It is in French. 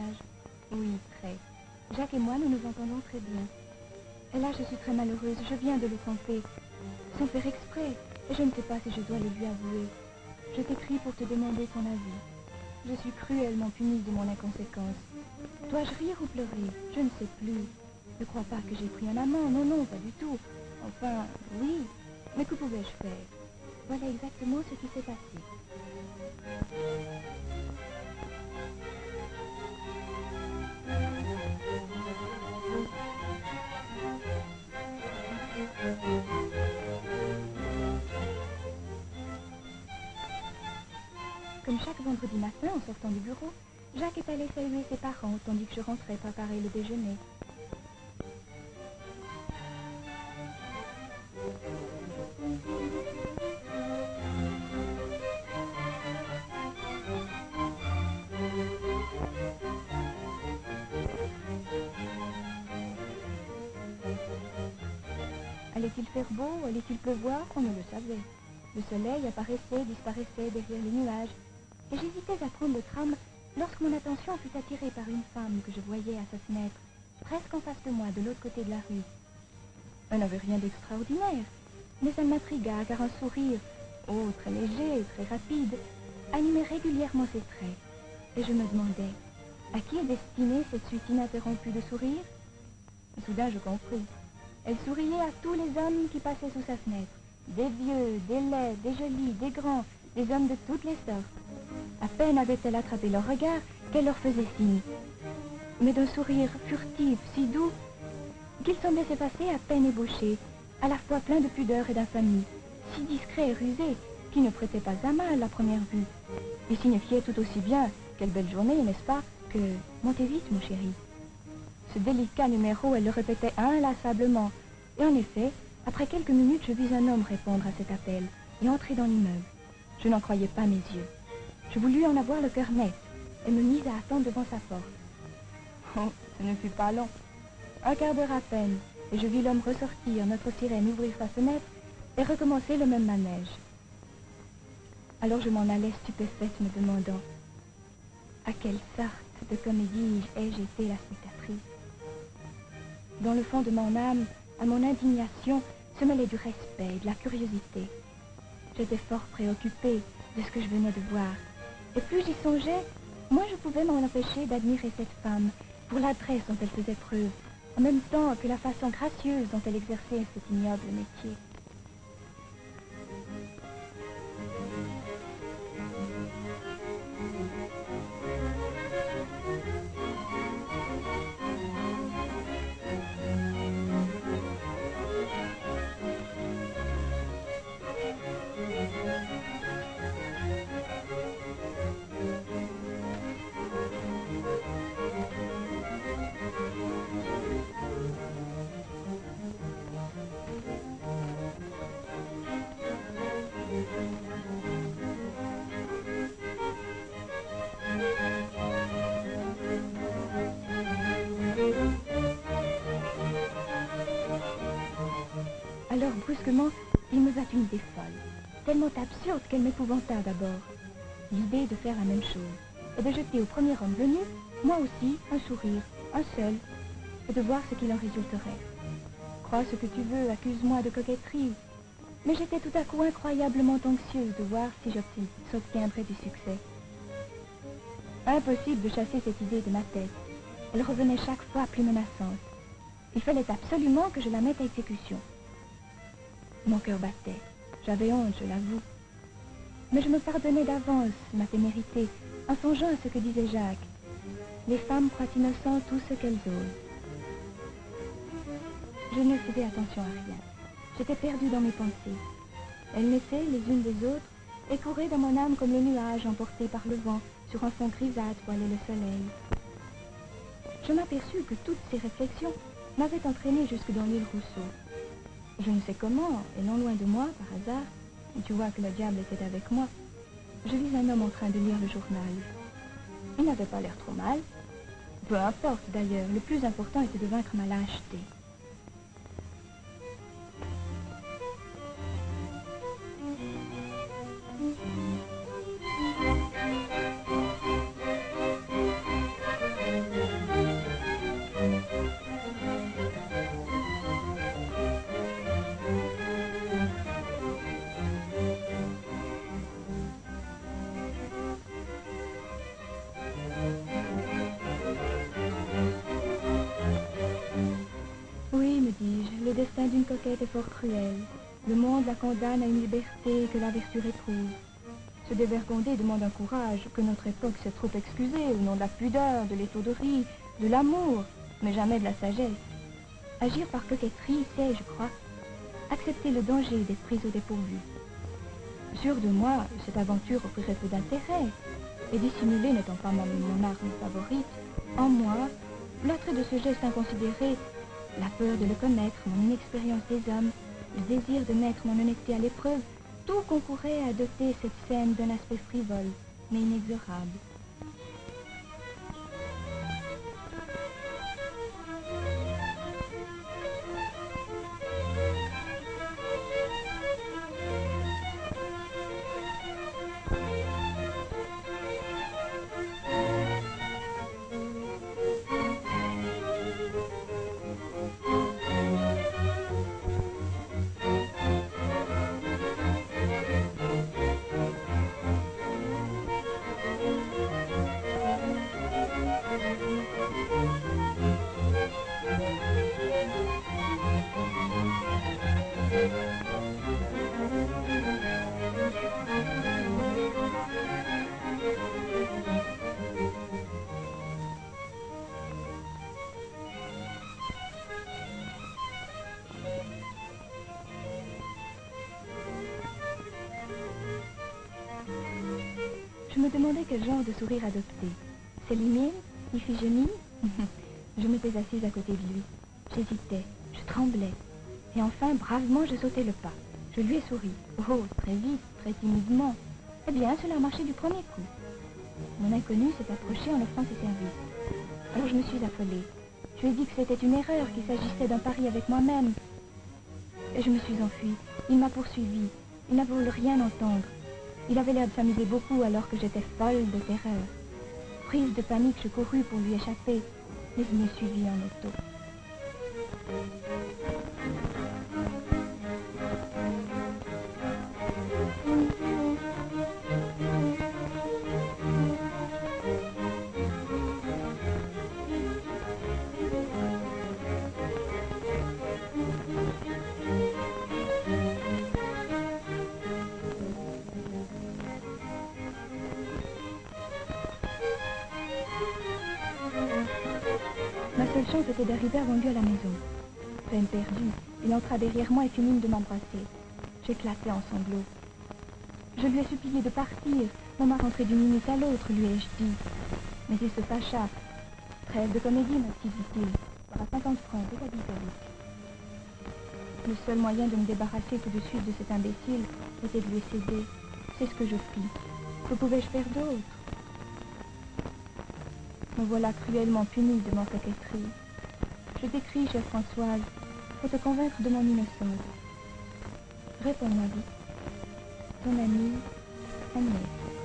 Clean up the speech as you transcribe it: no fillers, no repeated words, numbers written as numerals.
nuage. Oui, très. Jacques et moi, nous nous entendons très bien. Et là, je suis très malheureuse, je viens de le tromper. Sans faire exprès, et je ne sais pas si je dois le lui avouer. Je t'écris pour te demander ton avis. Je suis cruellement punie de mon inconséquence. Dois-je rire ou pleurer? Je ne sais plus. Ne crois pas que j'ai pris un amant, non, non, pas du tout. Enfin, oui, mais que pouvais-je faire? Voilà exactement ce qui s'est passé. Comme chaque vendredi matin, en sortant du bureau, Jacques est allé saluer ses parents, tandis que je rentrais préparer le déjeuner. Allait-il faire beau, allait-il pleuvoir? On ne le savait. Le soleil apparaissait, disparaissait derrière les nuages, et j'hésitais à prendre le tram lorsque mon attention fut attirée par une femme que je voyais à sa fenêtre, presque en face de moi, de l'autre côté de la rue. Elle n'avait rien d'extraordinaire, mais elle m'intrigua car un sourire, oh, très léger, très rapide, animait régulièrement ses traits, et je me demandais, à qui est destinée cette suite ininterrompue de sourires? Soudain je compris. Elle souriait à tous les hommes qui passaient sous sa fenêtre, des vieux, des laids, des jolis, des grands, des hommes de toutes les sortes. À peine avait-elle attrapé leur regard qu'elle leur faisait signe, mais d'un sourire furtif, si doux, qu'il semblait s'effacer à peine ébauché, à la fois plein de pudeur et d'infamie, si discret et rusé, qu'il ne prêtait pas à mal à première vue, et signifiait tout aussi bien, quelle belle journée, n'est-ce pas, que montez vite, mon chéri. Ce délicat numéro, elle le répétait inlassablement, et en effet, après quelques minutes, je vis un homme répondre à cet appel et entrer dans l'immeuble. Je n'en croyais pas mes yeux. Je voulus en avoir le cœur net et me mis à attendre devant sa porte. Oh, ce ne fut pas long. Un quart d'heure à peine, et je vis l'homme ressortir, notre sirène ouvrir sa fenêtre et recommencer le même manège. Alors je m'en allais stupéfaite, me demandant à quelle sorte de comédie ai-je été la spectatrice. Dans le fond de mon âme, à mon indignation, se mêlait du respect et de la curiosité. J'étais fort préoccupée de ce que je venais de voir. Et plus j'y songeais, moins je pouvais m'en empêcher d'admirer cette femme pour l'adresse dont elle faisait preuve, en même temps que la façon gracieuse dont elle exerçait cet ignoble métier. Alors, brusquement, il me vint une idée folle, tellement absurde qu'elle m'épouvanta d'abord. L'idée de faire la même chose, et de jeter au premier homme venu, moi aussi, un sourire, un seul, et de voir ce qu'il en résulterait. Crois ce que tu veux, accuse-moi de coquetterie, mais j'étais tout à coup incroyablement anxieuse de voir si j'obtiendrais du succès. Impossible de chasser cette idée de ma tête. Elle revenait chaque fois plus menaçante. Il fallait absolument que je la mette à exécution. Mon cœur battait. J'avais honte, je l'avoue. Mais je me pardonnais d'avance ma témérité en songeant à ce que disait Jacques. Les femmes croient innocent tout ce qu'elles osent. Je ne faisais attention à rien. J'étais perdue dans mes pensées. Elles naissaient les unes des autres et couraient dans mon âme comme le nuage emporté par le vent sur un fond grisâtre où allait le soleil. Je m'aperçus que toutes ces réflexions m'avaient entraînée jusque dans l'île Rousseau. Je ne sais comment, et non loin de moi, par hasard, et tu vois que le diable était avec moi, je vis un homme en train de lire le journal. Il n'avait pas l'air trop mal. Peu importe d'ailleurs, le plus important était de vaincre ma lâcheté. destin d'une coquette est fort cruel. Le monde la condamne à une liberté que la vertu réprouve. Se dévergonder demande un courage que notre époque s'est trop excusé au nom de la pudeur, de l'étourderie, de l'amour, mais jamais de la sagesse. Agir par coquetterie, c'est, je crois, accepter le danger d'être prise au dépourvu. Sûr de moi, cette aventure offrirait peu d'intérêt, et dissimuler n'étant pas mon arme favorite, en moi, l'attrait de ce geste inconsidéré, la peur de le connaître, mon inexpérience des hommes, le désir de mettre mon honnêteté à l'épreuve, tout concourait à doter cette scène d'un aspect frivole, mais inexorable. Je me demandais quel genre de sourire adopter. Célimène, Iphigénie. Je m'étais assise à côté de lui. J'hésitais, je tremblais. Et enfin, bravement, je sautai le pas. Je lui ai souri. Oh, très vite, très timidement. Eh bien, cela a marché du premier coup. Mon inconnu s'est approché en offrant ses services. Alors je me suis affolée. Je lui ai dit que c'était une erreur, qu'il s'agissait d'un pari avec moi-même. Et je me suis enfuie. Il m'a poursuivie. Il n'a voulu rien entendre. Il avait l'air de s'amuser beaucoup alors que j'étais folle de terreur. Prise de panique, je courus pour lui échapper, mais il me suivit en auto. Ma seule chance était d'arriver avant lui à la maison. Peine perdue, il entra derrière moi et fit mine de m'embrasser. J'éclatai en sanglots. Je lui ai supplié de partir. Maman rentrait d'une minute à l'autre, lui ai-je dit. Mais il se fâcha. Trêve de comédie, ma petite, dit-il. Par 50 francs, c'est à 10 euros. Le seul moyen de me débarrasser tout de suite de cet imbécile était de lui céder. C'est ce que je fis. Que pouvais-je faire d'autre? Me voilà cruellement punie de ma coquetterie. Je t'écris, chère Françoise, pour te convaincre de mon innocence. Réponds-moi vite. Ton amie, Agnès.